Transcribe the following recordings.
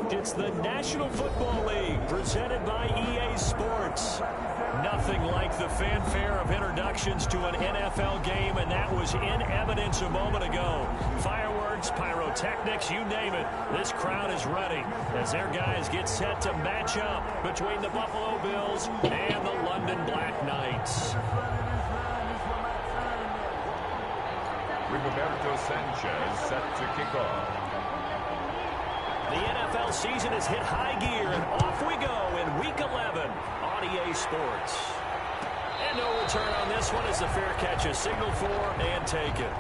correct. It's the National Football League presented by EA Sports. Nothing like the fanfare of introductions to an NFL game, and that was in evidence a moment ago. Fireworks, pyrotechnics, you name it. This crowd is ready as their guys get set to match up between the Buffalo Bills and the London Black Knights. Rigoberto Sanchez set to kick off. The NFL season has hit high gear, and off we go in Week 11 on EA Sports. And no return on this one as the fair catch is signaled for and taken.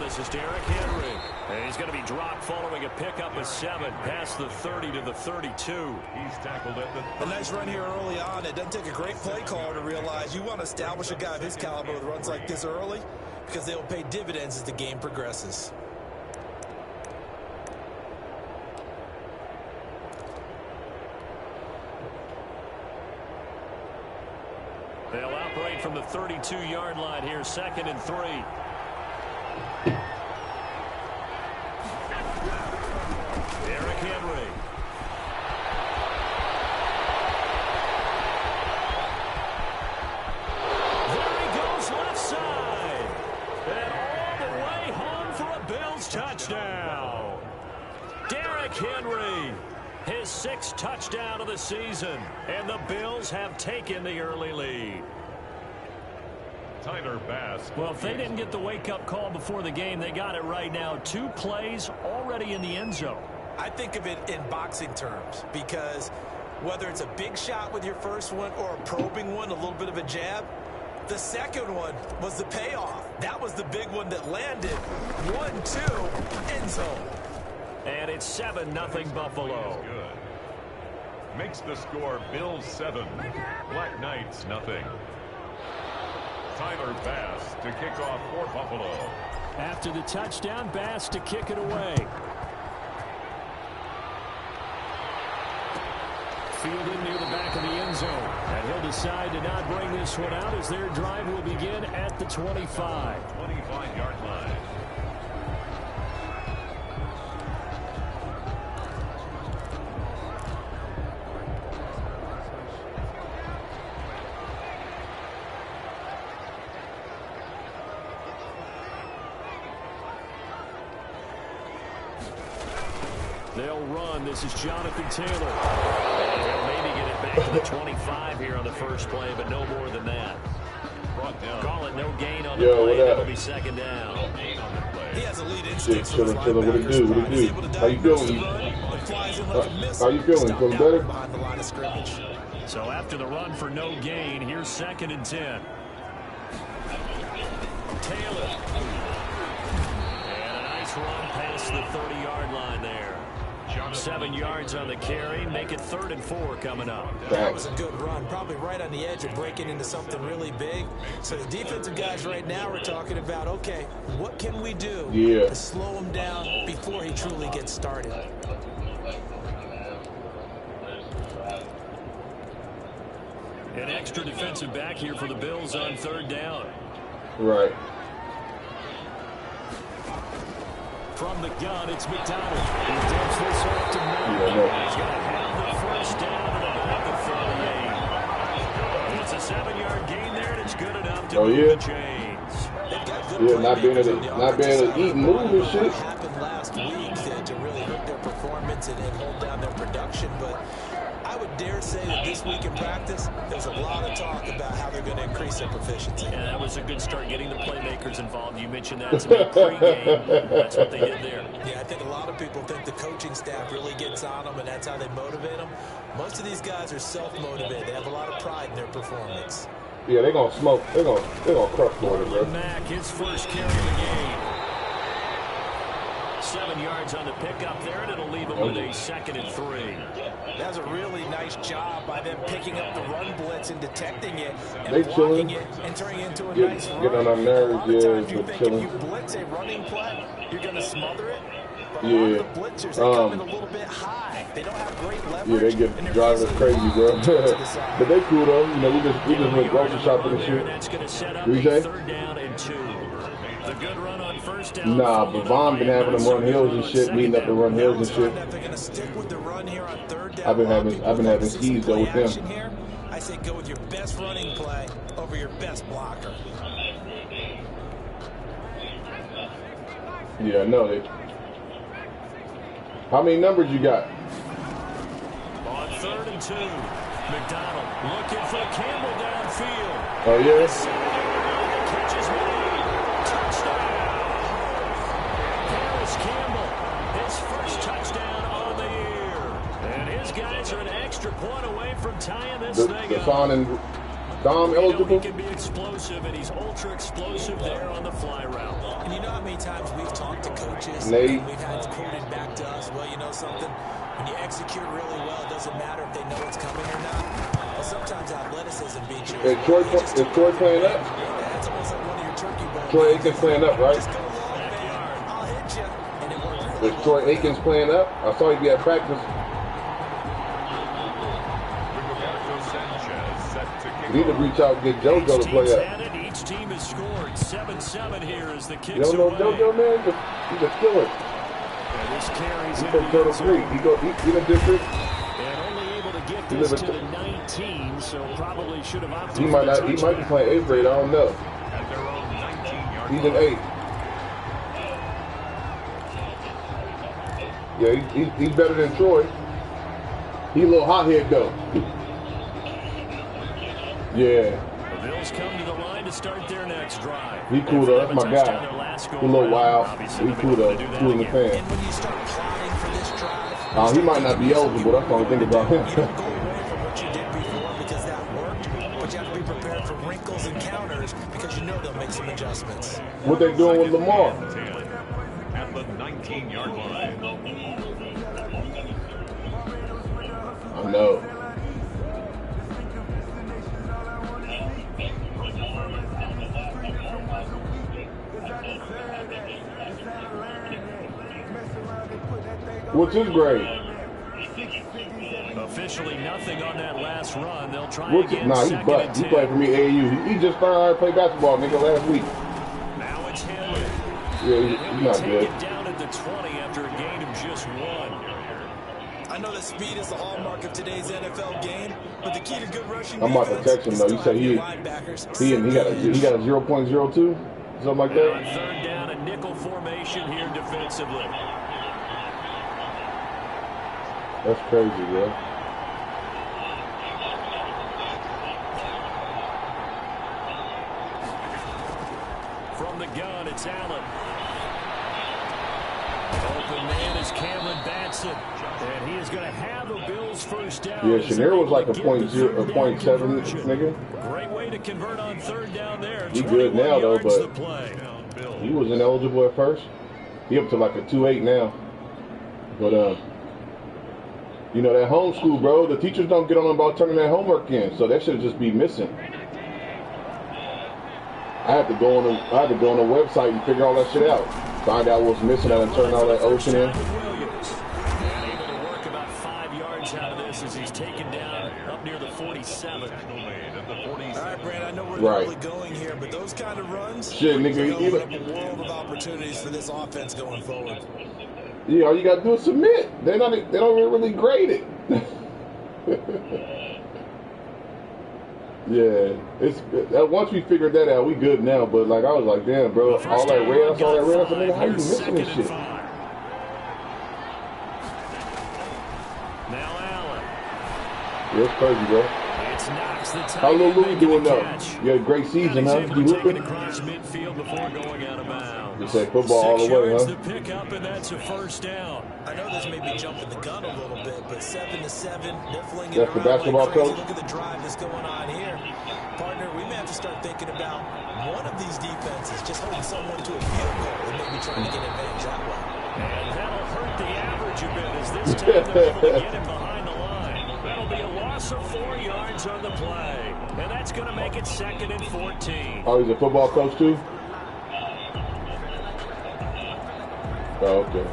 This is Derrick Henry. And he's going to be dropped following a pickup of 7 past the 30 to the 32. He's tackled at the... A nice run here early on. It doesn't take a great play caller to realize you want to establish a guy of his caliber with runs like this early because they will pay dividends as the game progresses. They'll operate from the 32-yard line here, 2nd and 3. Derrick Henry. There he goes left side. And all the way home for a Bills touchdown. Derrick Henry, his 6th touchdown of the season. And the Bills have taken the early lead. Tyler Bass. Well, if they didn't get the wake-up call before the game, they got it right now. 2 plays already in the end zone. I think of it in boxing terms because whether it's a big shot with your first one or a probing one, a little bit of a jab, the second one was the payoff. That was the big one that landed. 1-2, end zone. And it's 7-0 Buffalo. Good. Makes the score Bills 7, Black Knights nothing. Tyler Bass to kick off for Buffalo. After the touchdown, Bass to kick it away. Fielded near the back of the end zone. And he'll decide to not bring this one out as their drive will begin at the 25. 25-yard line. They'll run. This is Jonathan Taylor. And they'll maybe get it back to the 25 here on the first play, but no more than that. Call it no gain on the play. That'll be 2nd down. He has a lead instinct. Chillin'. What it do? How you feeling? How you feeling? Feeling better? So after the run for no gain, here's 2nd and 10. Taylor. And a nice run past the 30-yard line there. 7 yards on the carry. Make it 3rd and 4 coming up. That was a good run. Probably right on the edge of breaking into something really big. So the defensive guys right now are talking about, okay, what can we do to slow him down before he truly gets started? An extra defensive back here for the Bills on 3rd down. Right. From the gun, it's McDonald. He dumps this off to Miller. He's going to have the first down to the back of 38. It's a 7-yard gain there, and it's good enough to move the chains. Not being able to eat and move and shit. What happened last week to really hurt their performance and hold down their production, but I would dare say that this week in practice, there's a lot of talk about how they're going to increase their proficiency. Yeah, that was a good start getting the playmakers involved. You mentioned that to me pregame. That's what they did there. Yeah, I think a lot of people think the coaching staff really gets on them, and that's how they motivate them. Most of these guys are self-motivated. They have a lot of pride in their performance. Yeah, they're going to smoke. They're going to crush for it, bro. Mack, his first carry of the game. 7 yards on the pickup there, and it'll leave him with a 2nd and 3. That's a really nice job by them picking up the run blitz and detecting it and blocking it and turning it into a nice run. Get on our nerves, a lot of times you think if you blitz a running play, you're going to smother it. But a lot of the blitzers, they come in a little bit high. They don't have great leverage. Yeah, they get driving us crazy, bro. But they cool though. You know, we just went grocery shopping and shit. That's going to set up a 3rd down and 2. The good run on 1st down. Nah, but Von been having them run hills and shit, meeting up and run hills and shit. They're going to stick with the run here on 3rd down. I've been having skis though with them. I say go with your best running play over your best blocker. Yeah, I know they. How many numbers you got? On 3rd and 2, McDonald looking for Campbell downfield. Oh yeah. Catches made. Touchdown. Paris Campbell, his first touchdown on the year, and his guys are an extra point away from tying this thing up. Son and Dom eligible. He can be explosive, and he's ultra explosive there on the fly route. And you know how many times we've talked to coaches Nate. and we've had quoted back to us, well, you know something, when you execute really well, it doesn't matter if they know it's coming or not. Well, sometimes athleticism beats you. Is Troy playing up? That's almost like one of your turkey balls. Troy Aikens playing up, right? Just go long, man. I'll hit you. And it worked really Is Troy Aikens playing up? I saw he be at practice. You need to reach out and get JoJo to play up. Each team has scored 7-7 here as the kicks You don't know away. JoJo, man? He's a killer. And this carries He's from Turtle Creek. He in the district. and only able to get this to the 19, so probably should have opted He might for not. He might be playing 8th grade. I don't know. At their own 19-yard He's in 8. Yeah, he's better than Troy. He a little hothead though. Yeah. The Bills come to the line to start their next drive. He cool though. That's my guy. He a little wild. He cool though. Cool in the fan. And when you start plotting for this drive, He might not be eligible. That's the only thing about him. you don't go away from what you did before because that worked, but you have to be prepared for wrinkles and counters because you know they'll make some adjustments. What they doing with Lamar? at the 19-yard line. I know. What's his grade? Officially nothing on that last run. They'll try again. Nah, he played for me AAU. He just found out how to play basketball, nigga, last week. Now it's him. Yeah, he's not good. It down at the 20 after a gain of just 1. I know that speed is the hallmark of today's NFL game, but the key to good rushing I'm about to text him though. He said he got a 0.02, something like On that. third down, a nickel formation here defensively. That's crazy, bro. From the gun, it's Allen. Open man is Cameron Batson. And he is going to have the Bills first down. Yeah, Chenier was like a 0.7 nigga. Great way to convert on third down there. He good now though, but the play. he was ineligible at first. He up to like a 2.8 now. But you know that homeschool, bro. The teachers don't get on about turning that homework in, so that should just be missing. I had to go on the website and figure all that shit out. Find out what's missing and turn all that ocean in. And able to work about 5 yards out of this as he's taken down up near the 47. All right, Brad, I know we're really going here, but those kind of runs, shit, nigga, open up a world of opportunities for this offense going forward. Yeah, all you gotta do is submit. They don't really grade it. Yeah, it's once we figured that out, we good now. But like I was like, damn, bro, all that red, I said, nigga, how you missing this shit? Now Allen. Yeah, it's crazy, bro. It's Knox the tight How Lil end Louis doing making the though? catch. You had a great season, huh? He's You able to take it hooping? across midfield before going out of bounds. You said football all the way, huh? 6 yards to pick up, and that's a first down. I know this may be jumping the gun a little bit, but 7-7, niffling it That's the around basketball like crazy. coach? Look at the drive that's going on here. Partner, we may have to start thinking about one of these defenses just holding someone to a field goal and maybe trying to get advantage that way. And that'll hurt the average a bit as this time they're able to get him behind the line. That'll be a loss of 4 yards on the play. And that's going to make it 2nd and 14. Oh, he's a football coach too? Oh, okay.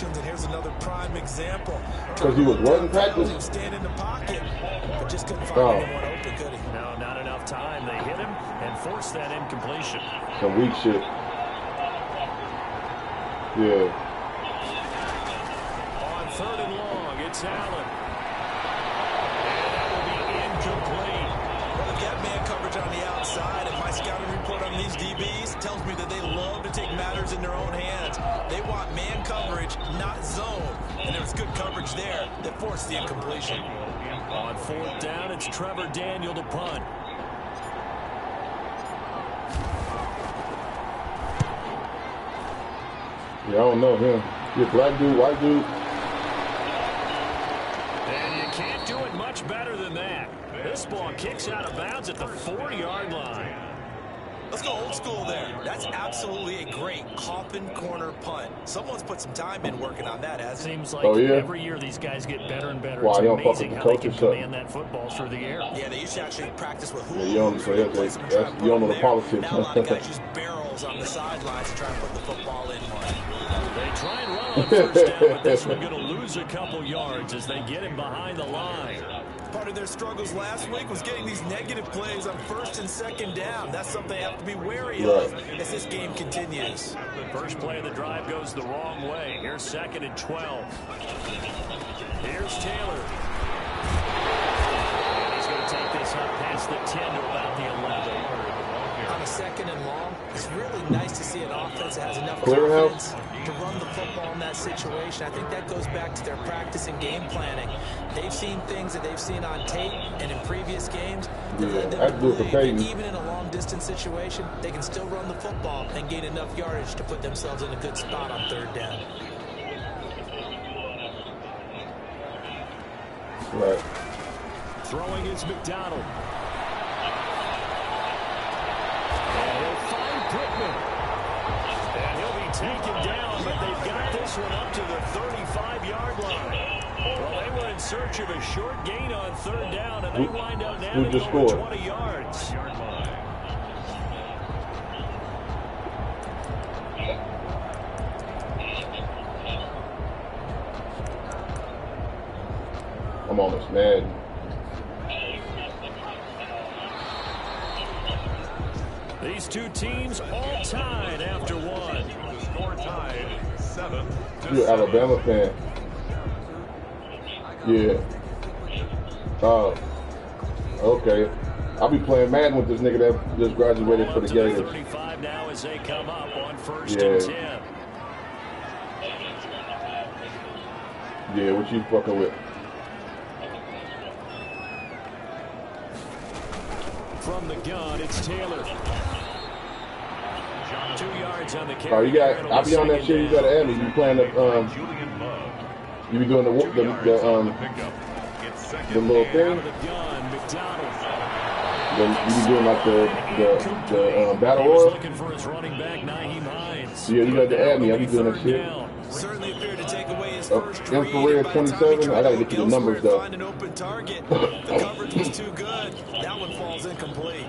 And here's another prime example. Because he was what in practice? He was standing in the pocket, but just couldn't find anyone open, could he? No, not enough time. They hit him and forced that incompletion. Some weak shit. Yeah. On 3rd and long, it's Allen. And that will be incomplete. Well, they've got man coverage on the outside, and my scouting report on these DBs tells me that they love to take matters in their own hands. They want man coverage, not zone. And there was good coverage there that forced the incompletion. On 4th down, it's Trevor Daniel to punt. Yeah, I don't know him. He's a black dude, white dude. And you can't do it much better than that. This ball kicks out of bounds at the 4-yard line. Let's go old school there. That's absolutely a great coffin corner punt. Someone's put some time in working on that, hasn't it? Seems like every year these guys get better and better. Wow, it's amazing how they can command that football through the air. Yeah, they used to actually practice with you don't know the politics. Now a lot of guys use barrels on the sidelines to try and put the football in. They try and run on 1st down, but this one going to lose a couple yards as they get him behind the line. Part of their struggles last week was getting these negative plays on 1st and 2nd down. That's something they have to be wary of as this game continues. The first play of the drive goes the wrong way. Here's 2nd and 12. Here's Taylor. And he's going to take this up past the 10 to about the 11. On a 2nd and long, it's really nice to see an offense that has enough confidence to run the football in that situation. I think that goes back to their practice and game planning. They've seen things that they've seen on tape and in previous games that led them to believe that even in a long-distance situation, they can still run the football and gain enough yardage to put themselves in a good spot on 3rd down. Right. Throwing is McDonald. And he'll find Pittman. And he'll be taken down, but they've got this one up to the 35-yard line. Well, they were in search of a short gain on 3rd down, and they wind up now over 20 yards. I'm almost mad. These two teams all tied after one. The score tied 7-7. You're an Alabama fan. Yeah. Oh. Okay. I'll be playing Madden with this nigga that just graduated for the Jags. 35 now as they come up on 1st and 10. Yeah, what you fucking with? From the gun, it's Taylor. 2 yards on the carry. Oh, you got. I'll be on that shit. You gotta add me. You playing the You be doing the little thing. You be doing like the battle royal. Looking for his running back, Naheem Hines. Yeah, you got to add me. I be doing that shit. Certainly appeared to take away his first infrared 27. I gotta get you the numbers though. Find an open target. The coverage was too good. That one falls incomplete.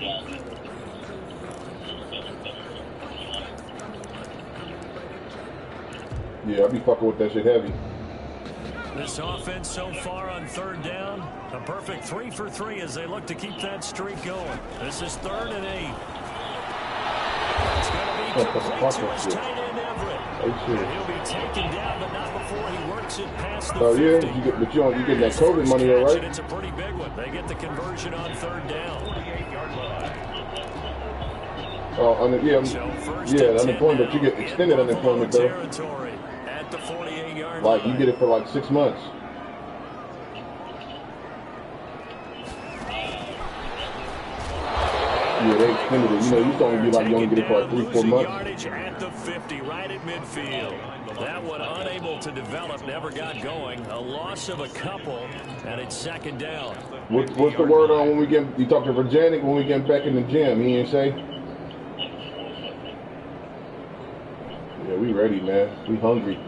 Yeah, I be fucking with that shit heavy. This offense so far on 3rd down, a perfect 3 for 3 as they look to keep that streak going. This is 3rd and 8. It's going to be complete to his tight end Everett. He'll be taken down, but not before he works it past the 50. Oh yeah, you get that COVID money, all right? It's a pretty big one. They get the conversion on 3rd down. 48-yard line. Unemployment, but you get extended unemployment though. At the 48-yard like line. you get it for like 6 months. Yeah, they extended it. You know, you used to only be like you only get it for like 3-4 months. Yardage at the 50, right at midfield. That one unable to develop, never got going. A loss of a couple, and it's second down. What's the word on when we get? You talk to Virginia when we get back in the gym. He ain't say. Yeah, we ready, man. We hungry.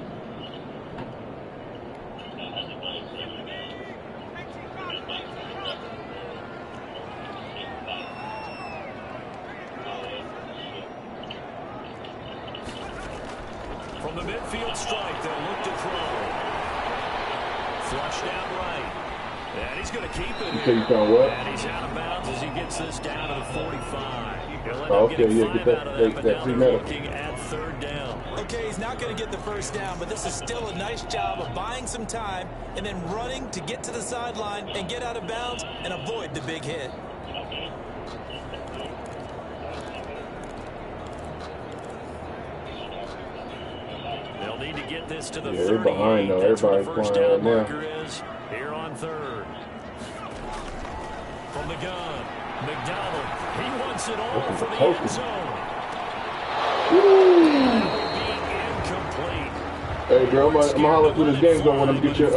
From the midfield strike, they'll look to throw. Flushed out right. And he's going to keep it here. You found what? And he's out of bounds as he gets this down to the 45. Okay, yeah, get that free metal. Looking at third down. Okay, he's not going to get the first down, but this is still a nice job of buying some time and then running to get to the sideline and get out of bounds and avoid the big hit. They'll need to get this to the 38. They're behind though. That's where Everybody's the first flying down right marker is here on third. From the gun, McDonald. He wants it all for the end zone. Being incomplete. Hey, bro, I'm gonna holler through this game zone when I'm gonna get your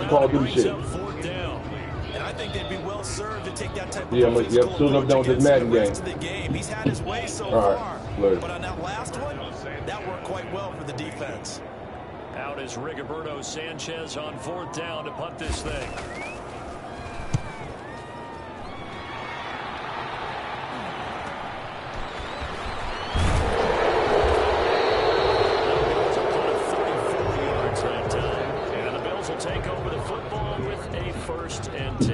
Call of Duty shit. And I think they'd be well served to take that type of Yeah, as soon as I'm done with this Madden game. He's had his way so far, but on that last one, that worked quite well for the defense. Out is Rigoberto Sanchez on fourth down to punt this thing. Take over the football with a 1st and 10.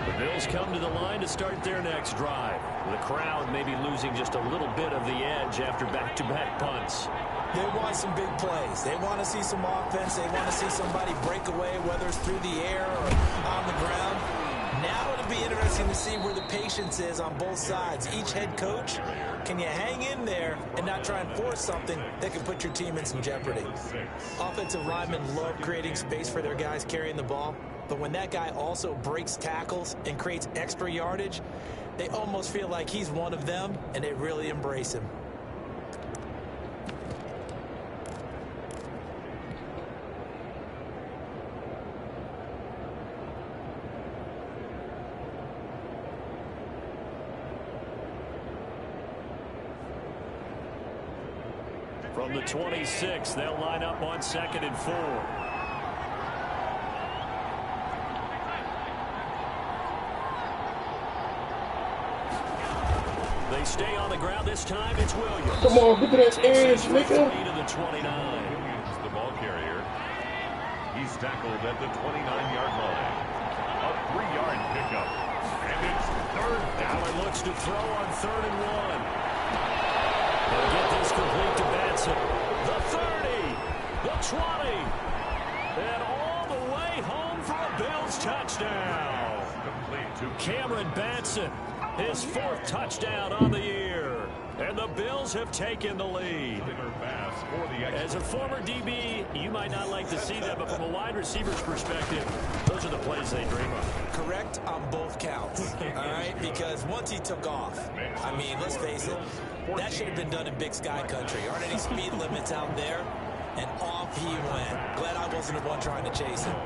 The Bills come to the line to start their next drive. The crowd may be losing just a little bit of the edge after back-to-back punts. They want some big plays. They want to see some offense. They want to see somebody break away, whether it's through the air or on the ground. Now it'll be interesting to see where the patience is on both sides. Each head coach, can you hang in there and not try and force something that can put your team in some jeopardy? Offensive linemen love creating space for their guys carrying the ball, but when that guy also breaks tackles and creates extra yardage, they almost feel like he's one of them, and they really embrace him. From the 26, they'll line up on 2nd and 4. They stay on the ground this time. It's Williams. Come on, get to that edge, nigga. To the 29. Williams, the ball carrier. He's tackled at the 29-yard line. A 3-yard pickup. And it's third down. Allen looks to throw on 3rd and 1. They'll get this complete to Batson. The 30, the 20, and all the way home for a Bills touchdown. Complete to Cameron Batson, his 4th touchdown on the year. And the Bills have taken the lead. As a former DB, you might not like to see that, but from a wide receiver's perspective, those are the plays they dream of. Correct on both counts, all right? Because once he took off, I mean, let's face it, that should have been done in Big Sky country. Aren't any speed limits out there? And off he went. Glad I wasn't the one trying to chase him.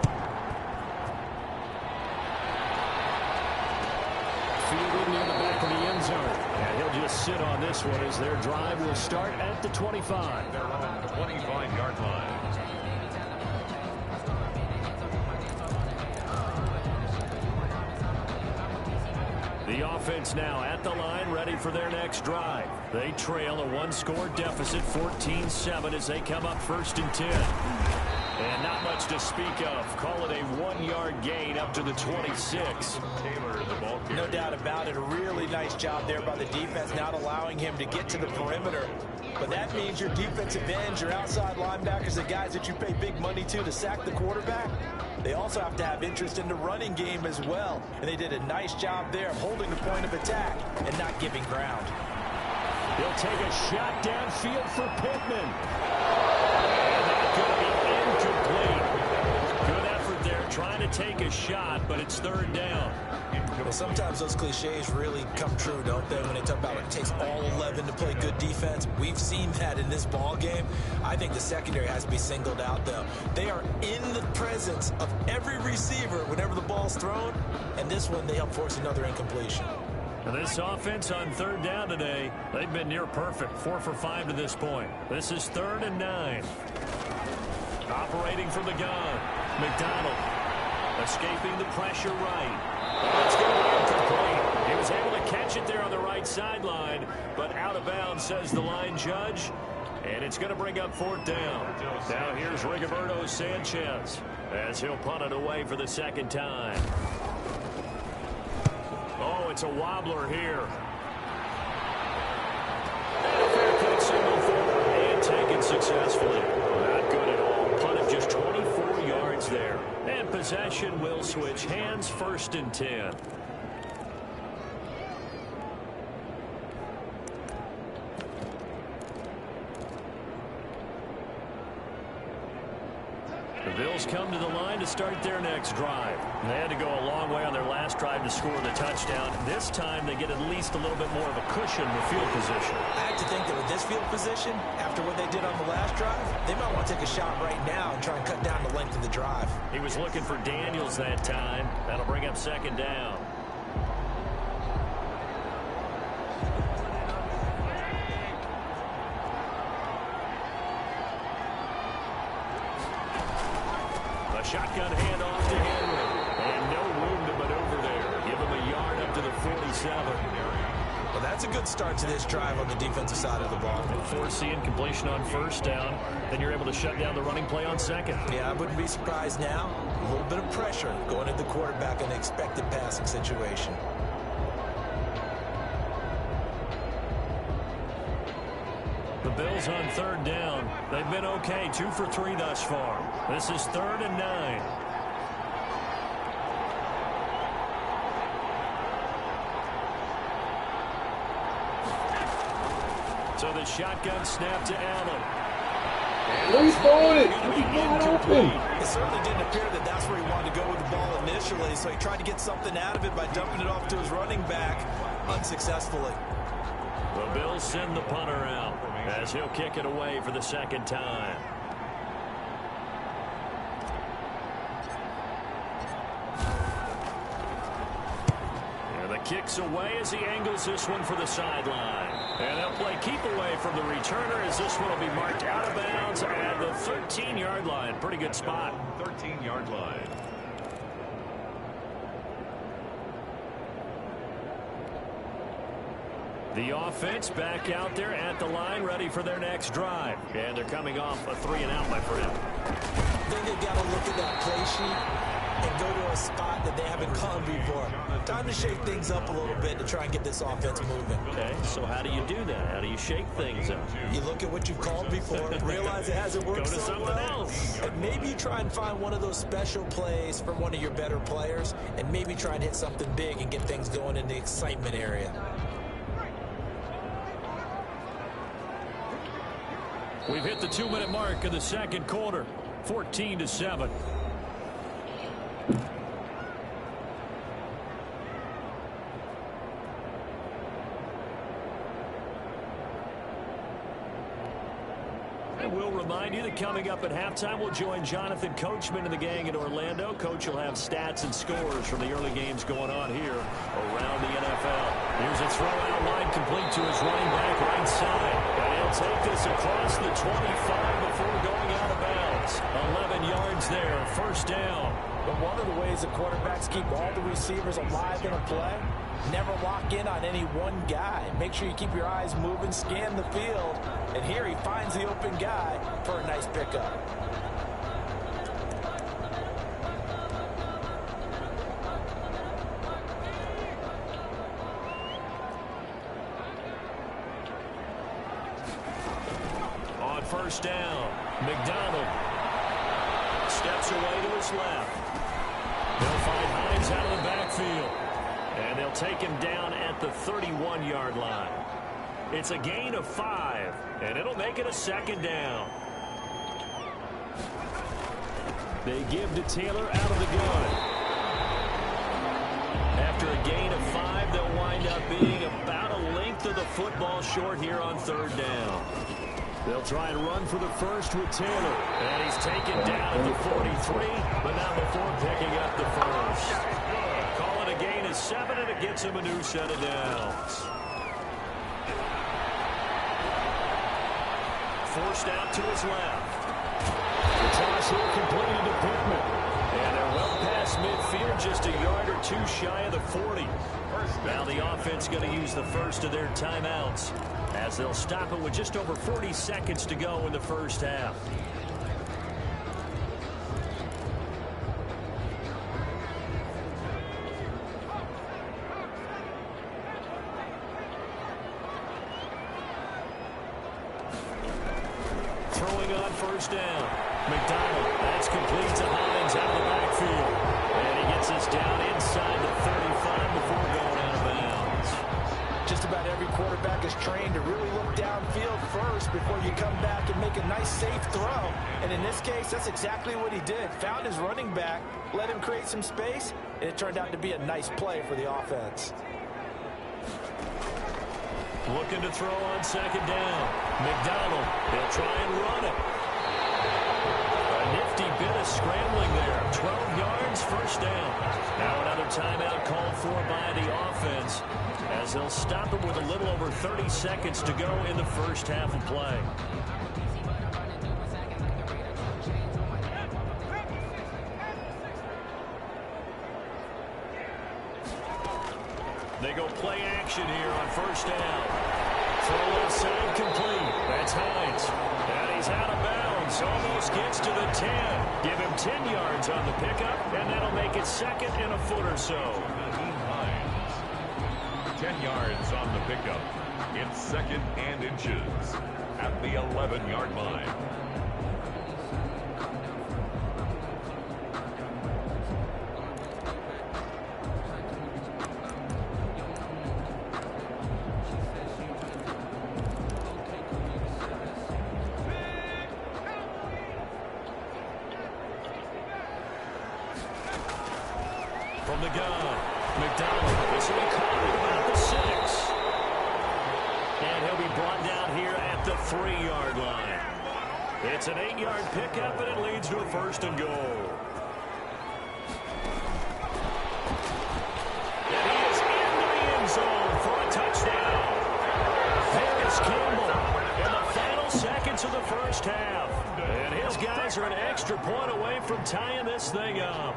Fielded near the back of the end zone. And he'll just sit on this one as their drive will start at the 25. their own 25-yard line. The The offense now at the line, ready for their next drive. They trail a one-score deficit, 14-7, as they come up 1st and 10. And not much to speak of. Call it a 1-yard gain up to the 26. Taylor, the ball carrier. No doubt about it. A really nice job there by the defense, not allowing him to get to the perimeter. But that means your defensive ends, your outside linebackers, the guys that you pay big money to sack the quarterback, they also have to have interest in the running game as well. And they did a nice job there of holding the point of attack and not giving ground. He'll take a shot downfield for Pittman. And that's going to be incomplete. Good effort there trying to take a shot, but it's 3rd down. Well, sometimes those cliches really come true, don't they, when they talk about it takes all 11 to play good defense. We've seen that in this ball game. I think the secondary has to be singled out, though. They are in the presence of every receiver whenever the ball's thrown, and this one they help force another incompletion. And this offense on 3rd down today, they've been near perfect, 4 for 5 to this point. This is 3rd and 9. Operating from the gun, McDonald escaping the pressure right. It's going to be incomplete. He was able to catch it there on the right sideline, but out of bounds, says the line judge. And it's going to bring up 4th down. Now here's Rigoberto Sanchez as he'll punt it away for the 2nd time. Oh, it's a wobbler here. And a fair catch signal forward and taken successfully. Not good at all. Punt of just 24 yards there. And possession will switch hands, 1st and 10. The Bills come to the line to start their next drive. They had to go a long way on their last drive to score the touchdown. This time they get at least a little bit more of a cushion in the field position. I have to think that with this field position, after what they did on the last drive, they might want to take a shot right now and try and cut down the length of the drive. He was looking for Daniels that time. That'll bring up 2nd down. Shotgun handoff to Henry. And no room to maneuver there. Give him a yard up to the 47. Well, that's a good start to this drive on the defensive side of the ball. Forcing completion on 1st down. Then you're able to shut down the running play on 2nd. Yeah, I wouldn't be surprised now. A little bit of pressure going at the quarterback in an expected passing situation. The Bills on 3rd down. They've been okay, 2 for 3 thus far. This is 3rd and 9. So the shotgun snap to Allen. He's throwing it. He's wide open. It certainly didn't appear that that's where he wanted to go with the ball initially, so he tried to get something out of it by dumping it off to his running back unsuccessfully. The Bills send the punter out as he'll kick it away for the 2nd time. And the kick's away as he angles this one for the sideline. And they'll play keep away from the returner as this one will be marked out of bounds at the 13-yard line. Pretty good spot. 13-yard line. The offense back out there at the line, ready for their next drive. And they're coming off a 3-and-out, my friend. I think they've got to look at that play sheet and go to a spot that they haven't gone before. Time to shake things up a little bit to try and get this offense moving. Okay, so how do you do that? How do you shake things up? You look at what you've called before, realize it hasn't worked Go to so something well, else. and maybe you try and find one of those special plays from one of your better players, and maybe try and hit something big and get things going in the excitement area. We've hit the 2-minute mark of the 2nd quarter, 14-7. And we'll remind you that coming up at halftime, we'll join Jonathan Coachman and the gang in Orlando. Coach will have stats and scores from the early games going on here around the NFL. Here's a throw out line complete to his running back right side. And he'll take this across the 25 before going out of bounds. 11 yards there, 1st down. But one of the ways the quarterbacks keep all the receivers alive in a play Never lock in on any one guy. Make sure you keep your eyes moving, scan the field. And here he finds the open guy for a nice pickup. On first down, McDonald steps away to his left. They'll find Hines out of the backfield. And they'll take him down at the 31-yard line. It's a gain of 5, and it'll make it a second down. They give to Taylor out of the gun. After a gain of 5, they'll wind up being about a length of the football short here on third down. They'll try and run for the first with Taylor. And he's taken down at the 43, but not before picking up the first. Call it a gain of 7, and it gets him a new set of downs. Forced out to his left. The toss here completed to Pittman. And they're well past midfield, just a yard or two shy of the 40. Now the offense going to use the first of their timeouts, as they'll stop it with just over 40 seconds to go in the first half. Throwing on first down. McDonald, that's complete to Hines out of the backfield. And he gets us down inside the 35 before going out of bounds. Just about every quarterback is trained to really look downfield first before you come back and make a nice, safe throw. And in this case, that's exactly what he did. Found his running back, let him create some space, and it turned out to be a nice play for the offense. Looking to throw on second down. McDonald, they'll try and run it. A nifty bit of scrambling there. 12 yards, first down. Now another timeout called for by the offense, as they'll stop it with a little over 30 seconds to go in the first half of play. They go play action here on first down. Throw left side complete. That's Hines. And he's out of bounds. Almost gets to the 10. Give him 10 yards on the pickup, and that'll make it second and a foot or so. 10 yards on the pickup. It's second and inches at the 11-yard line. From the gun, McDonald. This will be caught at about the 6. And he'll be brought down here at the 3-yard line. It's an 8-yard pickup, and it leads to a first and goal. And he is in the end zone for a touchdown. Harris Campbell in the final seconds of the first half. And his guys are an extra point away from tying this thing up.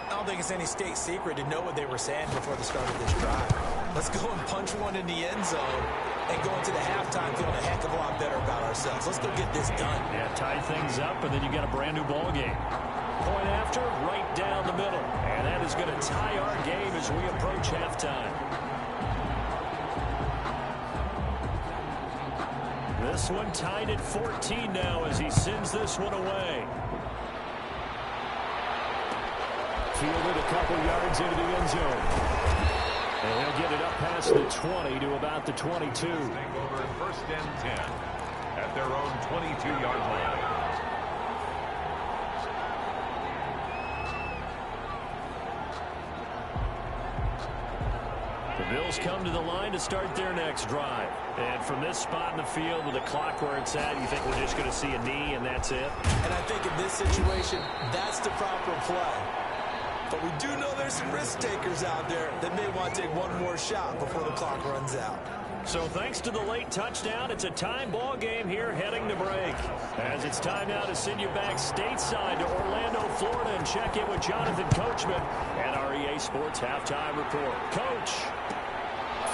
I don't think it's any state secret to know what they were saying before the start of this drive. Let's go and punch one in the end zone and go into the halftime feeling a heck of a lot better about ourselves. Let's go get this done. Yeah, tie things up, and then you got a brand new ball game. Point after, right down the middle. And that is going to tie our game as we approach halftime. This one tied at 14 now as he sends this one away. Fielded a couple yards into the end zone. And he'll get it up past the 20 to about the 22. Take over first and 10 at their own 22-yard line. The Bills come to the line to start their next drive. And from this spot in the field with the clock where it's at, you think we're just going to see a knee and that's it? And I think in this situation, that's the proper play. But we do know there's some risk takers out there that may want to take one more shot before the clock runs out. So thanks to the late touchdown, it's a time ball game here heading to break. As it's time now to send you back stateside to Orlando, Florida, and check in with Jonathan Coachman and our EA Sports Halftime Report. Coach.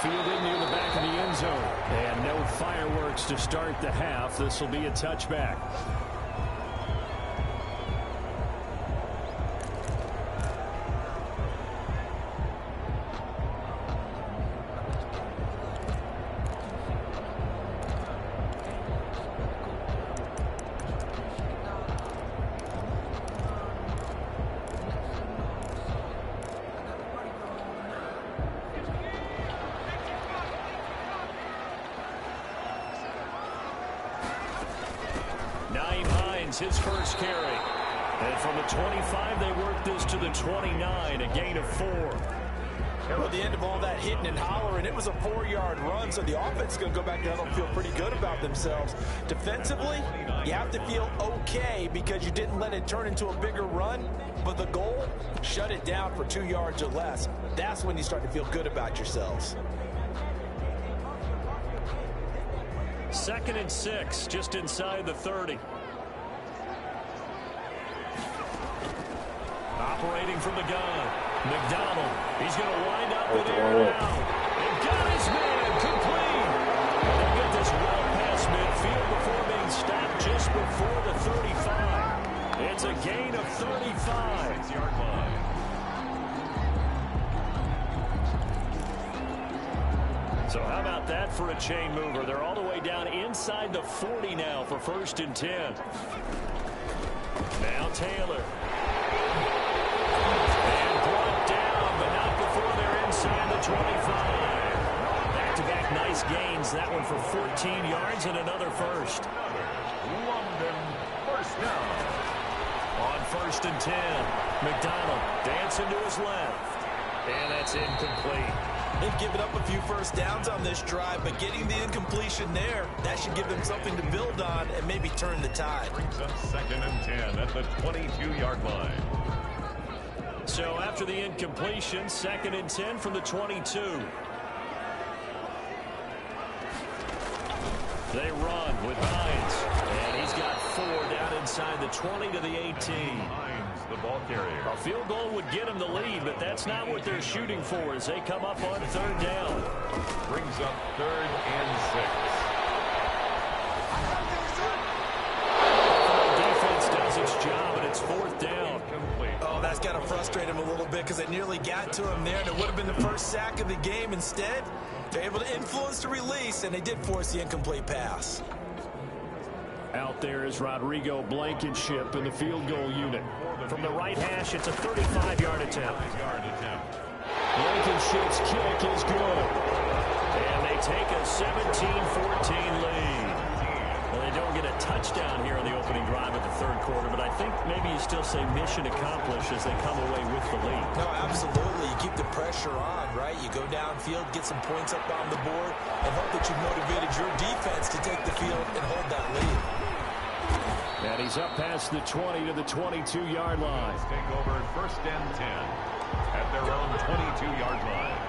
Fielded near the back of the end zone. And no fireworks to start the half. This will be a touchback. His first carry. And from the 25, they work this to the 29, a gain of 4. Well, at the end of all that hitting and hollering, it was a 4-yard run, so the offense is going to go back down and feel pretty good about themselves. Defensively, you have to feel okay because you didn't let it turn into a bigger run, but the goal, shut it down for 2 yards or less. That's when you start to feel good about yourselves. 2nd and 6, just inside the 30. Operating from the gun, McDonald. He's going to wind up with air now. And got his man complete. And they get this well past midfield before being stopped just before the 35. It's a gain of 35. 6-yard line. So how about that for a chain mover? They're all the way down inside the 40 now for 1st and 10. Now Taylor. Inside the 25. Back-to-back nice gains. That one for 14 yards and another first. London, first down. On 1st and 10, McDonald dancing to his left. And that's incomplete. They've given up a few first downs on this drive, but getting the incompletion there, that should give them something to build on and maybe turn the tide. Brings up 2nd and 10 at the 22-yard line. So after the incompletion, 2nd and 10 from the 22. They run with Hines. And he's got 4 down inside the 20 to the 18. Hines, the ball carrier. A field goal would get them the lead, but that's not what they're shooting for as they come up on 3rd down. Brings up 3rd and 6. The defense does its job, and it's 4th down. Oh, that's got to frustrate him a little bit because it nearly got to him there, and it would have been the first sack of the game. Instead, they're able to influence the release, and they did force the incomplete pass. Out there is Rodrigo Blankenship in the field goal unit. From the right hash, it's a 35-yard attempt. Blankenship's kick is good. And they take a 17-14 lead. Well, they don't get a touchdown here in the opening drive of the 3rd quarter, but I think maybe you still say mission accomplished as they come away with the lead. No, absolutely. You keep the pressure on, right? You go downfield, get some points up on the board, and hope that you've motivated your defense to take the field and hold that lead. And he's up past the 20 to the 22-yard line. Let's take over 1st and 10 at their own 22-yard line.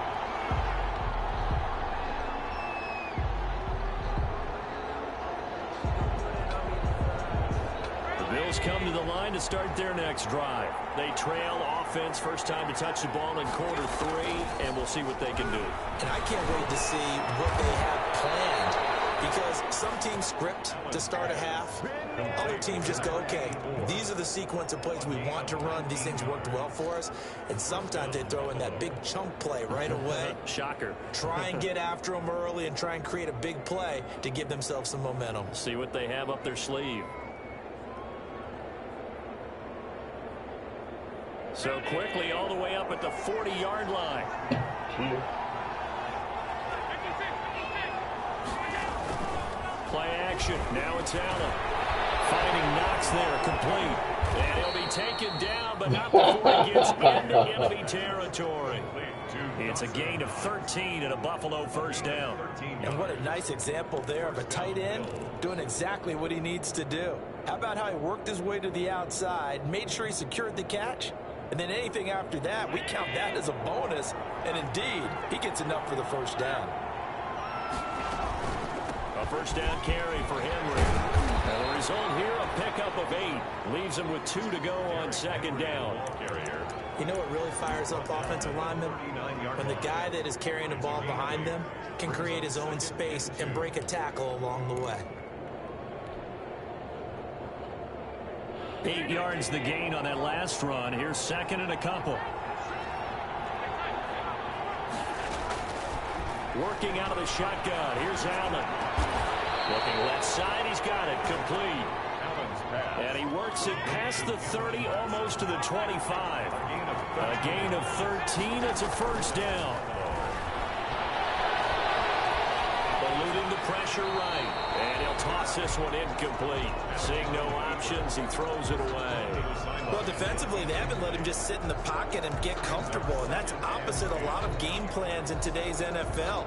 Bills come to the line to start their next drive. They trail offense, first time to touch the ball in quarter 3, and we'll see what they can do. And I can't wait to see what they have planned because some teams script to start a half. Other teams just go, okay, these are the sequence of plays we want to run. These things worked well for us. And sometimes they throw in that big chunk play right away. Shocker. Try and get after them early and try and create a big play to give themselves some momentum. See what they have up their sleeve. So quickly all the way up at the 40-yard line. Play action. Now it's Allen. Finding Knox there, complete. And he'll be taken down, but not before he gets into enemy territory. It's a gain of 13 and a Buffalo first down. And what a nice example there of a tight end doing exactly what he needs to do. How about how he worked his way to the outside, made sure he secured the catch, and then anything after that, we count that as a bonus. And indeed, he gets enough for the first down. first down carry for Henry. And the result here, a pickup of 8. Leaves him with 2 to go on second down. You know what really fires up offensive linemen? When the guy that is carrying the ball behind them can create his own space and break a tackle along the way. 8 yards the gain on that last run. Here's second and a couple. Working out of the shotgun. Here's Allen. Looking left side. He's got it. Complete. And he works it past the 30, almost to the 25. A gain of 13. It's a first down. Eluding the pressure right. And he'll toss this one incomplete. Seeing no options, he throws it away. Well, defensively, they haven't let him just sit in the pocket and get comfortable, and that's opposite a lot of game plans in today's NFL.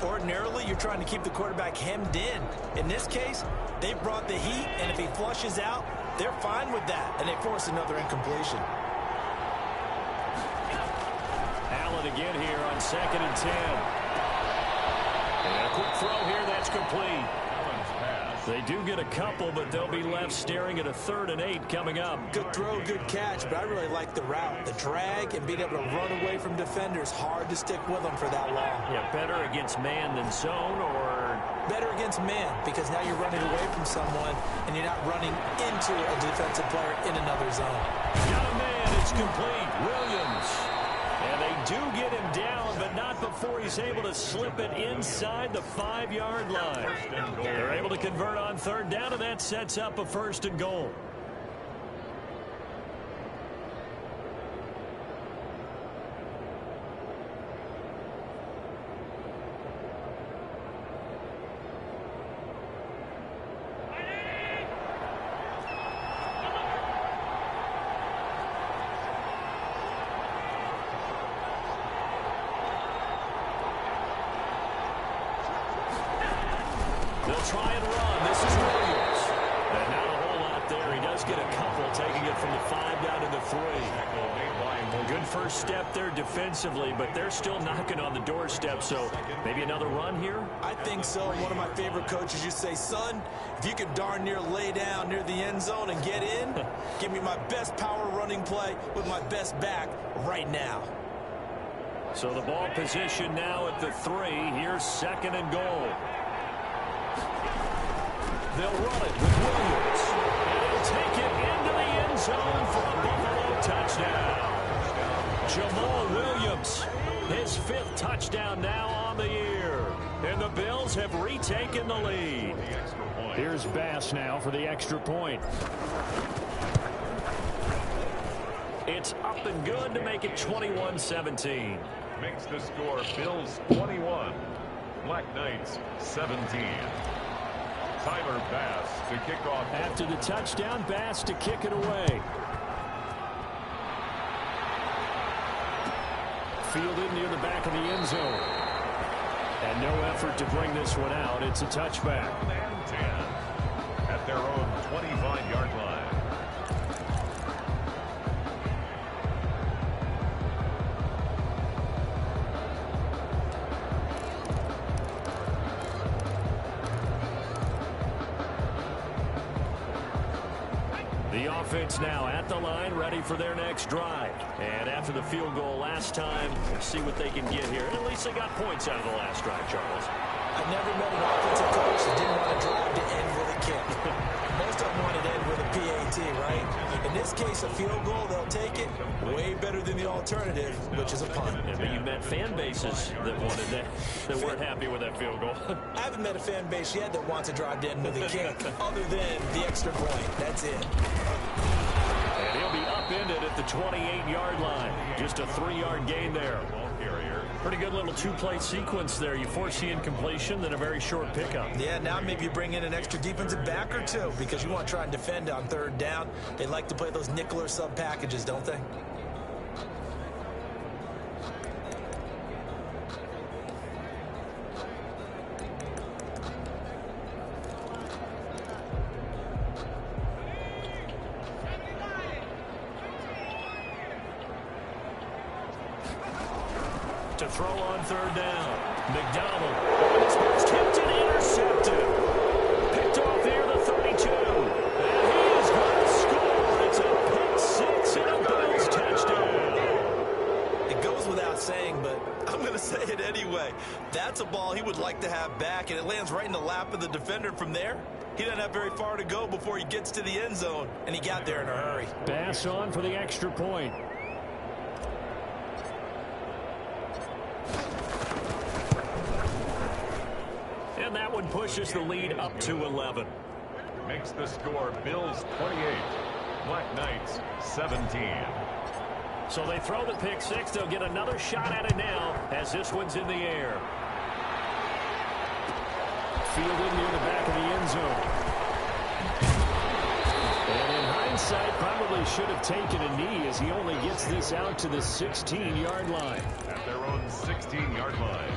Ordinarily, you're trying to keep the quarterback hemmed in. In this case, they brought the heat, and if he flushes out, they're fine with that, and they force another incompletion. Allen again here on second and 10. And a quick throw here, that's complete. They do get a couple, but they'll be left staring at a 3rd and 8 coming up. Good throw, good catch, but I really like the route. The drag and being able to run away from defenders, hard to stick with them for that long. Yeah, better against man than zone, or? Better against man, because now you're running away from someone, and you're not running into a defensive player in another zone. Got a man, it's complete. Williams. And they do get him down, but not before he's able to slip it inside the 5-yard line. They're able to convert on 3rd down, and that sets up a 1st and goal. Try and run. This is Williams. And not a whole lot there. He does get a couple, taking it from the 5 down to the 3. Good first step there defensively, but they're still knocking on the doorstep, so maybe another run here? I think so. One of my favorite coaches used to say, son, if you could darn near lay down near the end zone and get in, give me my best power running play with my best back right now. So the ball position now at the 3. Here's 2nd and goal. They'll run it with Williams. And he'll take it into the end zone for a Buffalo touchdown. Jamal Williams, his 5th touchdown now on the year. And the Bills have retaken the lead. Here's Bass now for the extra point. It's up and good to make it 21-17. Makes the score Bills 21, Black Knights 17. Tyler Bass to kick off. After the touchdown, Bass to kick it away. Fielded near the back of the end zone. And no effort to bring this one out. It's a touchback. And 10 at their own 25-yard line. The offense now at the line, ready for their next drive. And after the field goal last time, we'll see what they can get here. At least they got points out of the last drive, Charles. I've never met an offensive coach that didn't want to drive to end with a kick. Most of them want to end with a PAT, right? In this case, a field goal, they'll take it. Way better than the alternative, which is a punt. Yeah, but you met fan bases that wanted that weren't happy with that field goal. I haven't met a fan base yet that wants to drive to end with a kick, other than the extra point. That's it. And he'll be upended at the 28-yard line. Just a 3-yard gain there. Pretty good little 2-play sequence there. You force the incompletion, then a very short pickup. Yeah, now maybe you bring in an extra defensive back or 2 because you want to try and defend on 3rd down. They like to play those nickel or sub packages, don't they? To throw on 3rd down. McDonald. It's tipped and intercepted. lap of the defender from there. He doesn't have very far to go before he gets to the end zone, and he got there in a hurry. Pass on for the extra point. And that one pushes the lead up to 11. Makes the score Bills 28, Black Knights 17. So they throw the pick six. They'll get another shot at it now as this one's in the air. Fielded near the back of the end zone. And in hindsight, probably should have taken a knee as he only gets this out to the 16-yard line. At their own 16-yard line.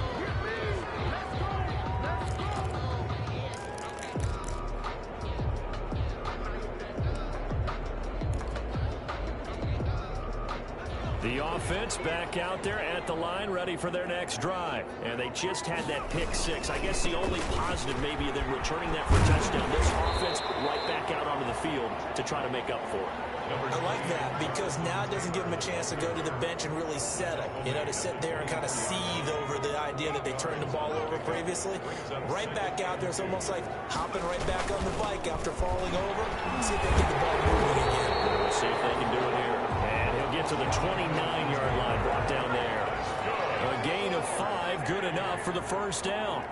The offense back out there at the line, ready for their next drive. And they just had that pick six. I guess the only positive maybe than returning that for a touchdown. This offense right back out onto the field to try to make up for it. I like that because now it doesn't give them a chance to go to the bench and really settle. You know, to sit there and kind of seethe over the idea that they turned the ball over previously. Right back out there, it's almost like hopping right back on the bike after falling over. See if they get the ball moving again. We'll see if they can do it here. And he'll get to the 29-yard line, brought down there. A gain of 5, good enough for the first down.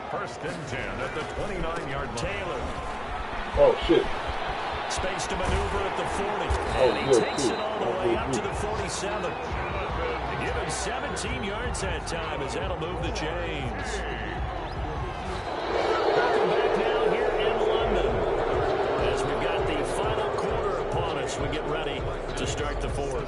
First and 10 at the 29-yard line. Taylor. Oh, shit. Space to maneuver at the 40. And he takes it all the way up to the 47. Give him 17 yards that time as that'll move the chains. Welcome back now here in London as we've got the final quarter upon us. We get ready to start the fourth.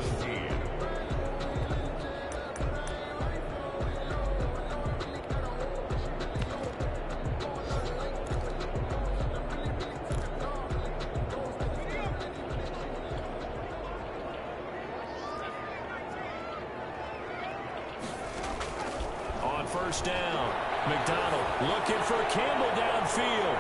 First down. McDonald looking for Campbell downfield.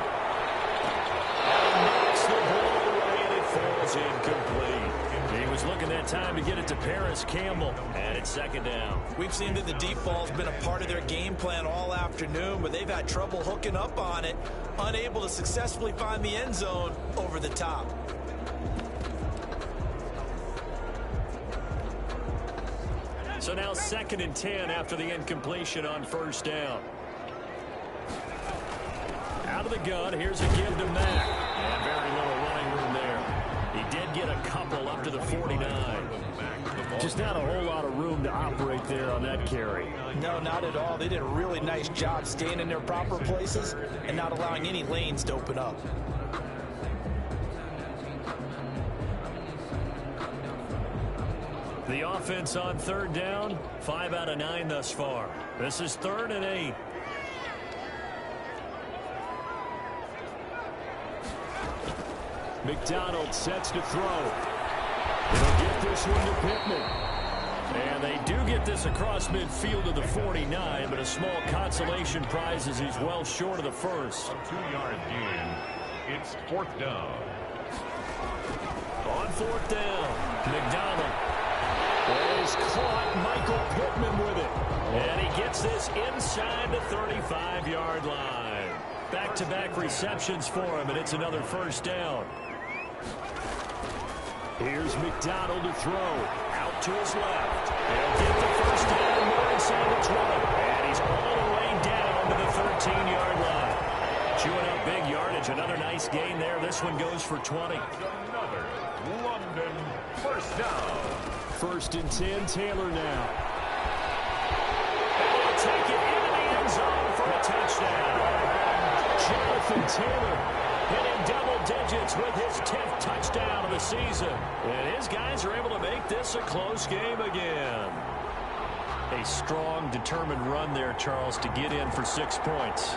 And knocks the ball away, and it falls incomplete. He was looking that time to get it to Paris Campbell, and it's second down. We've seen that the deep ball's been a part of their game plan all afternoon, but they've had trouble hooking up on it, unable to successfully find the end zone over the top. So now second and 10 after the incompletion on first down. Out of the gun, here's a give to Mack. And very little running room there. He did get a couple up to the 49. Just not a whole lot of room to operate there on that carry. No, not at all. They did a really nice job staying in their proper places and not allowing any lanes to open up. The offense on third down, 5 out of 9 thus far. This is 3rd and 8. McDonald sets to throw. They'll get this one to Pittman. And they do get this across midfield to the 49, but a small consolation prize as he's well short of the first. A 2-yard gain. It's 4th down. On 4th down, McDonald. He's caught Michael Pittman with it. And he gets this inside the 35-yard line. Back-to-back receptions for him, and it's another first down. Here's McDonald to throw. Out to his left. They'll get the first down more inside the 20. And he's all the way down to the 13-yard line. Chewing up big yardage. Another nice gain there. This one goes for 20. Another London first down. 1st and 10, Taylor now. And they'll take it into the end zone for a touchdown. Jonathan Taylor hitting double digits with his 10th touchdown of the season. And his guys are able to make this a close game again. A strong, determined run there, Charles, to get in for 6 points.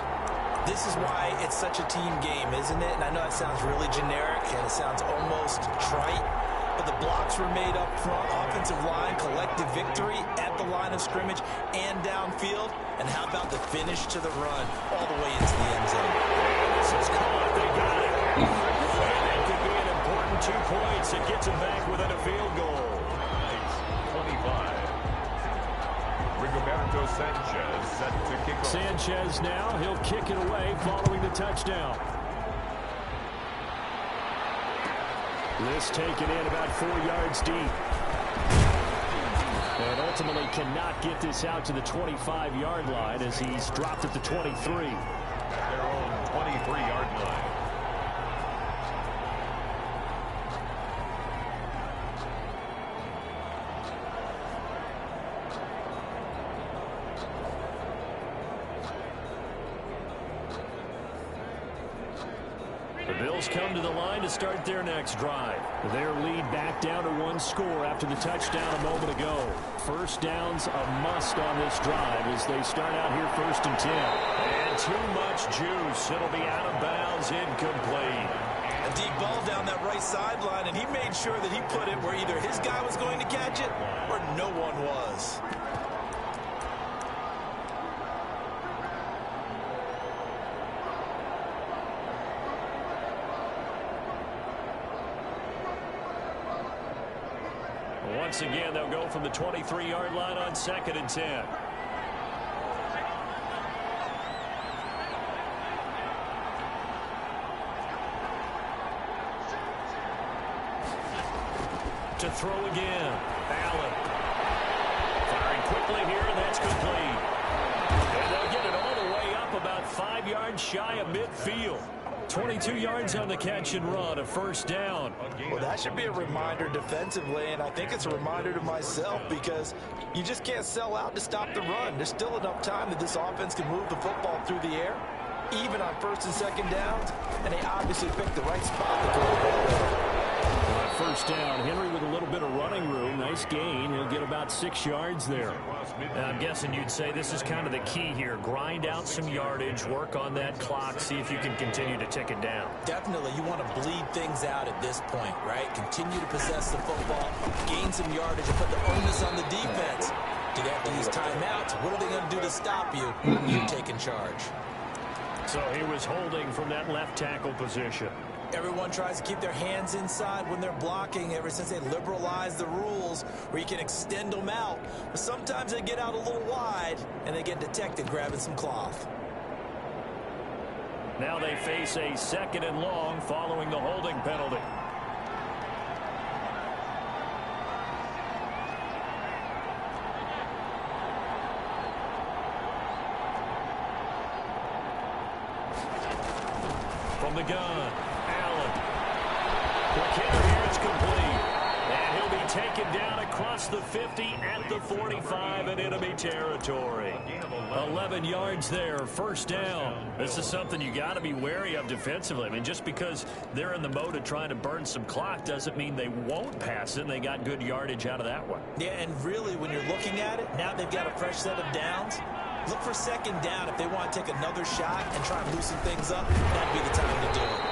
This is why it's such a team game, isn't it? And I know it sounds really generic and it sounds almost trite. But the blocks were made up front, offensive line, collective victory at the line of scrimmage and downfield. And how about the finish to the run all the way into the end zone? This is caught. They got it. And that could be an important 2 points. It gets them back within a field goal. 25. Dagoberto Sanchez set to kick off. Sanchez now, he'll kick it away following the touchdown. This taken in about 4 yards deep. And ultimately cannot get this out to the 25-yard line as he's dropped at the 23. At their own 23-yard line. The Bills come to the line to start their next drive. Their lead back down to 1 score after the touchdown a moment ago. First down's a must on this drive as they start out here 1st and 10. And too much juice. It'll be out of bounds, incomplete. A deep ball down that right sideline, and he made sure that he put it where either his guy was going to catch it or no one was. Once again, they'll go from the 23-yard line on 2nd and 10. To throw again. Allen. Firing quickly here, and that's complete. And they'll get it all the way up about 5 yards shy of midfield. 22 yards on the catch and run, a 1st down. Well, that should be a reminder defensively, and I think it's a reminder to myself because you just can't sell out to stop the run. There's still enough time that this offense can move the football through the air, even on 1st and 2nd downs, and they obviously picked the right spot to throw the ball there. 1st down. Henry with a little bit of running room. Nice gain. He'll get about 6 yards there. And I'm guessing you'd say this is kind of the key here. Grind out some yardage, work on that clock, see if you can continue to tick it down. Definitely, you want to bleed things out at this point, right? Continue to possess the football, gain some yardage, and put the onus on the defense. Do they have to use timeouts? What are they going to do to stop you? You're taking charge. So he was holding from that left tackle position. Everyone tries to keep their hands inside when they're blocking ever since they liberalized the rules where you can extend them out. But sometimes they get out a little wide and they get detected grabbing some cloth. Now they face a 2nd and long following the holding penalty. From the gun. Here's complete. And he'll be taken down across the 50 at the 45 in enemy territory. 11 yards there, 1st down. This is something you got to be wary of defensively. I mean, just because they're in the mode of trying to burn some clock doesn't mean they won't pass it. And they got good yardage out of that one. Yeah, and really, when you're looking at it, now they've got a fresh set of downs. Look for 2nd down if they want to take another shot and try and loosen things up. That'd be the time to do it.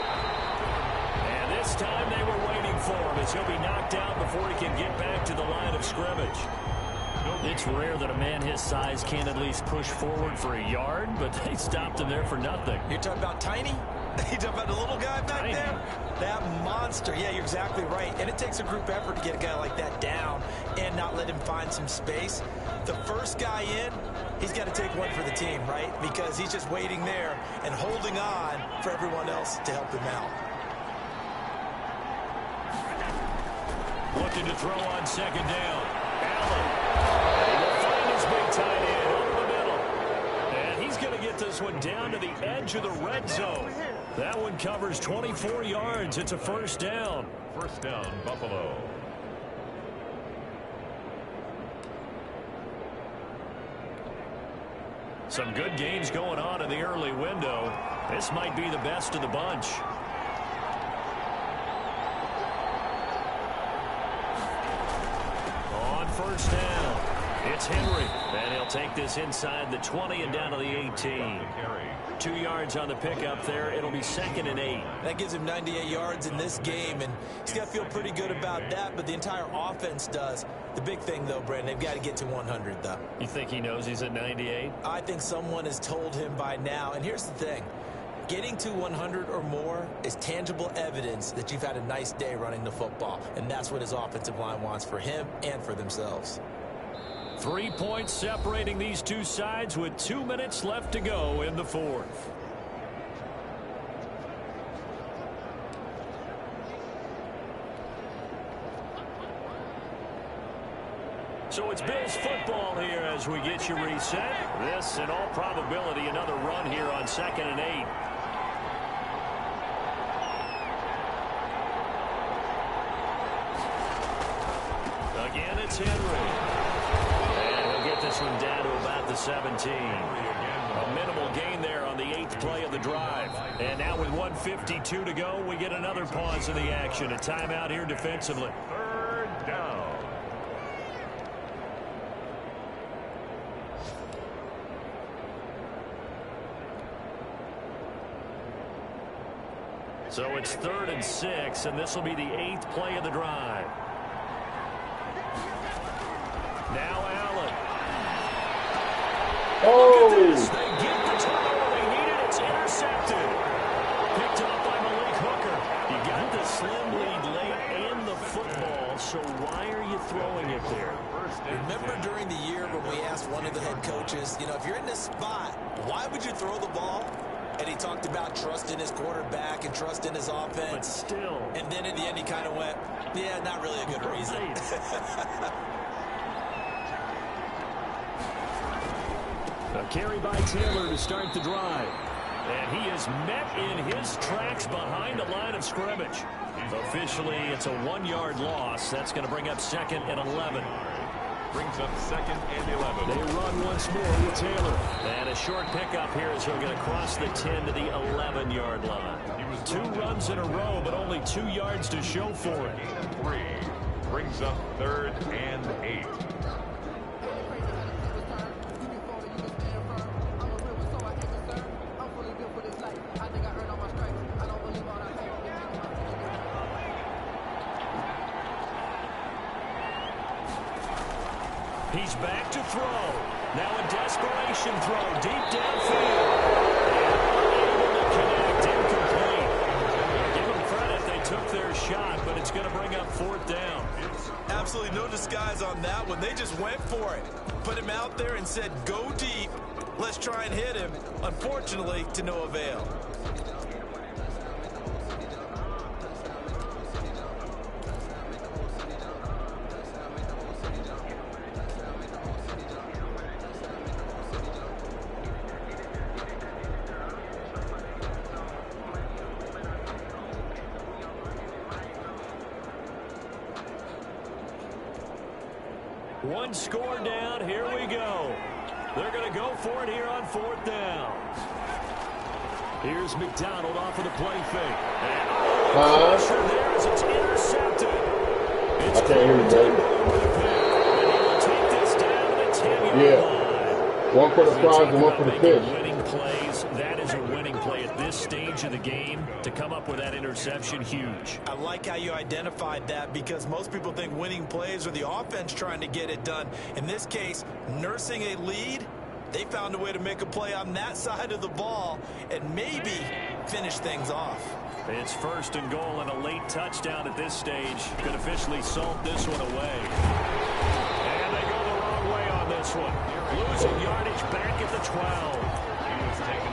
This time they were waiting for him as he'll be knocked out before he can get back to the line of scrimmage. It's rare that a man his size can't at least push forward for a yard, but they stopped him there for nothing. You're talking about Tiny? You're talking about the little guy back there? That monster. Yeah, you're exactly right. And it takes a group effort to get a guy like that down and not let him find some space. The first guy in, he's got to take one for the team, right? Because he's just waiting there and holding on for everyone else to help him out. Looking to throw on 2nd down. Allen. He will find his big tight end over the middle. And he's going to get this one down to the edge of the red zone. That one covers 24 yards. It's a 1st down. 1st down, Buffalo. Some good games going on in the early window. This might be the best of the bunch. On 1st down, it's Henry. And he'll take this inside the 20 and down to the 18. 2 yards on the pickup there. It'll be 2nd and 8. That gives him 98 yards in this game, and he's got to feel pretty good about that, but the entire offense does. The big thing, though, Brandon, they've got to get to 100, though. You think he knows he's at 98? I think someone has told him by now, and here's the thing. Getting to 100 or more is tangible evidence that you've had a nice day running the football, and that's what his offensive line wants for him and for themselves. 3 points separating these two sides with 2 minutes left to go in the fourth. So it's Bills football here as we get you reset. This, in all probability, another run here on 2nd and 8. Again, it's Henry. And he'll get this one down to about the 17. A minimal gain there on the 8th play of the drive. And now with 1:52 to go, we get another pause in the action. A timeout here defensively. 3rd down. So it's 3rd and 6, and this will be the 8th play of the drive. Now Allen. Oh! Look at this. They get the turnover they needed. It's intercepted. Picked up by Malik Hooker. You got the slim lead late and the football, so why are you throwing it there? Remember during the year when we asked one of the head coaches, if you're in this spot, why would you throw the ball? And he talked about trust in his quarterback and trust in his offense. But still. And then at the end he kind of went, yeah, not really a good reason. A carry by Taylor to start the drive. And he is met in his tracks behind the line of scrimmage. Officially, it's a 1-yard loss. That's going to bring up 2nd and 11. Brings up 2nd and 11. They run once more with Taylor. And a short pickup here as he'll get across the 10 to the 11-yard line. 2 runs in a row, but only 2 yards to show for it. 3. Brings up 3rd and 8. He's back to throw. Now a desperation throw deep downfield. And unable to connect, incomplete. Give them credit, they took their shot, but it's going to bring up 4th down. Absolutely no disguise on that one. They just went for it. Put him out there and said, go deep. Let's try and hit him. Unfortunately, to no avail. One score down. Here we go. They're going to go for it here on 4th down. Here's McDonald off of the play fake. And pressure there as it's intercepted. It's can't hear you, and take this down to the 10-yard line. One for the prize and one for the fish. Winning plays. That is a winning play at this stage of the game. To come up with that interception, huge. I like how you identified that because most people think winning plays are the offense trying to get it done. In this case, nursing a lead, they found a way to make a play on that side of the ball and maybe finish things off. It's 1st and goal and a late touchdown at this stage. Could officially salt this one away. And they go the wrong way on this one. Losing yardage back at the 12.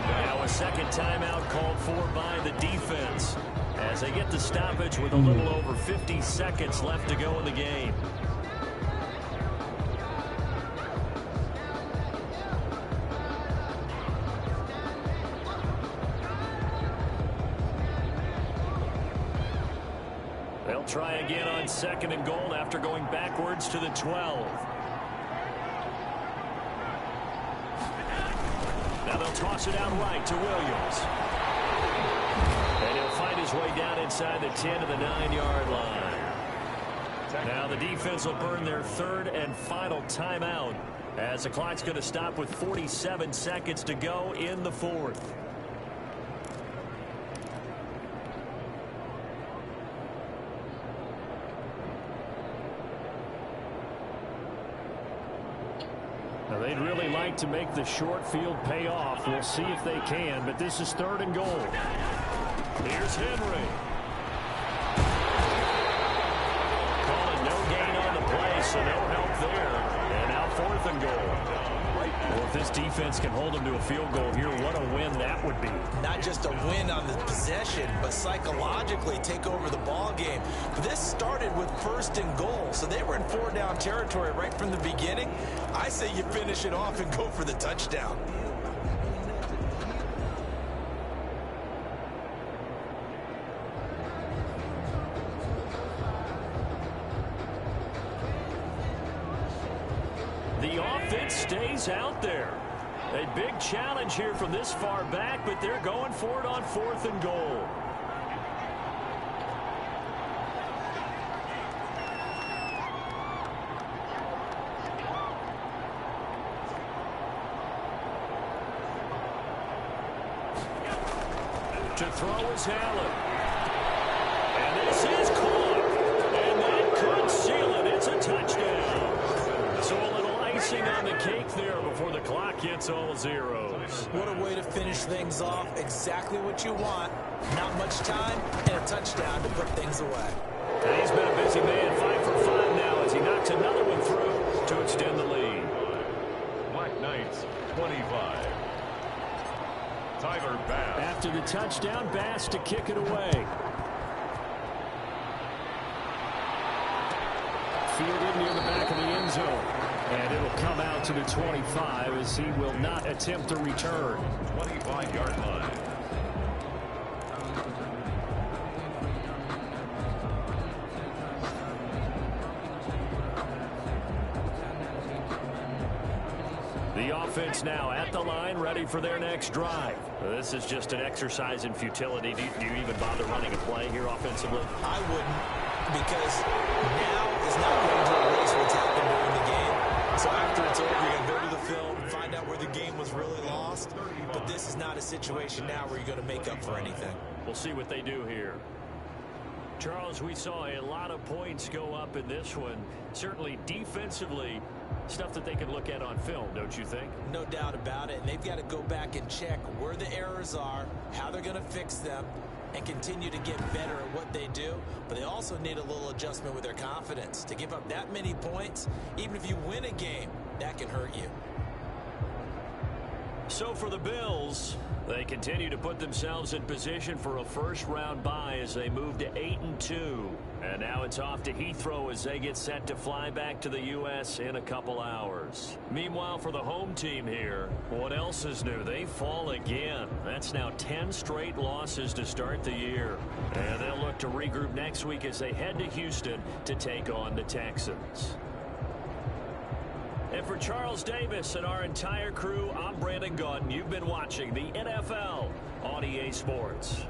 Now a 2nd timeout called for by the defense as they get the stoppage with a little over 50 seconds left to go in the game. They'll try again on 2nd and goal after going backwards to the 12. Now they'll toss it out right to Williams. And he'll find his way down inside the 10 to the 9-yard line. Now the defense will burn their 3rd and final timeout as the clock's going to stop with 47 seconds to go in the 4th. Now they'd really like to make the short field pay off. We'll see if they can, but this is 3rd and goal. Here's Henry. Calling no gain on the play, so no help there. And out 4th and goal. Well, if this defense can hold them to a field goal here, what a win that would be. Not just a win on the possession, but psychologically take over the ball game. But this started with 1st and goal, so they were in 4-down territory right from the beginning. I say you finish it off and go for the touchdown. The offense stays out there. A big challenge here from this far back, but they're going for it on 4th and goal. To throw is Allen. And this is caught. And that could seal it. It's a touchdown. So a little icing on the cake there before the clock hits all zeros. What a way to finish things off. Exactly what you want. Not much time and a touchdown to put things away. And he's been a busy man. 5 for 5 now as he knocks another one through to extend the lead. Black Knights 25. Tyler Bass. After the touchdown, Bass to kick it away. Fielded near the back of the end zone. And it'll come out to the 25 as he will not attempt a return. 25-yard line. The offense now at the line, ready for their next drive. This is just an exercise in futility. Do you even bother running a play here offensively? I wouldn't, because now is not going to erase what's happened during the game. So after it's over, you're going to go to the film and find out where the game was really lost. But this is not a situation now where you're going to make up for anything. We'll see what they do here. Charles, we saw a lot of points go up in this one. Certainly defensively, stuff that they can look at on film, don't you think? No doubt about it. And they've got to go back and check where the errors are, how they're going to fix them, and continue to get better at what they do. But they also need a little adjustment with their confidence. To give up that many points, even if you win a game, that can hurt you. So for the Bills, they continue to put themselves in position for a first-round bye as they move to 8-2. And now it's off to Heathrow as they get set to fly back to the U.S. in a couple hours. Meanwhile, for the home team here, what else is new? They fall again. That's now 10 straight losses to start the year. And they'll look to regroup next week as they head to Houston to take on the Texans. And for Charles Davis and our entire crew, I'm Brandon Gaudin. You've been watching the NFL on EA Sports.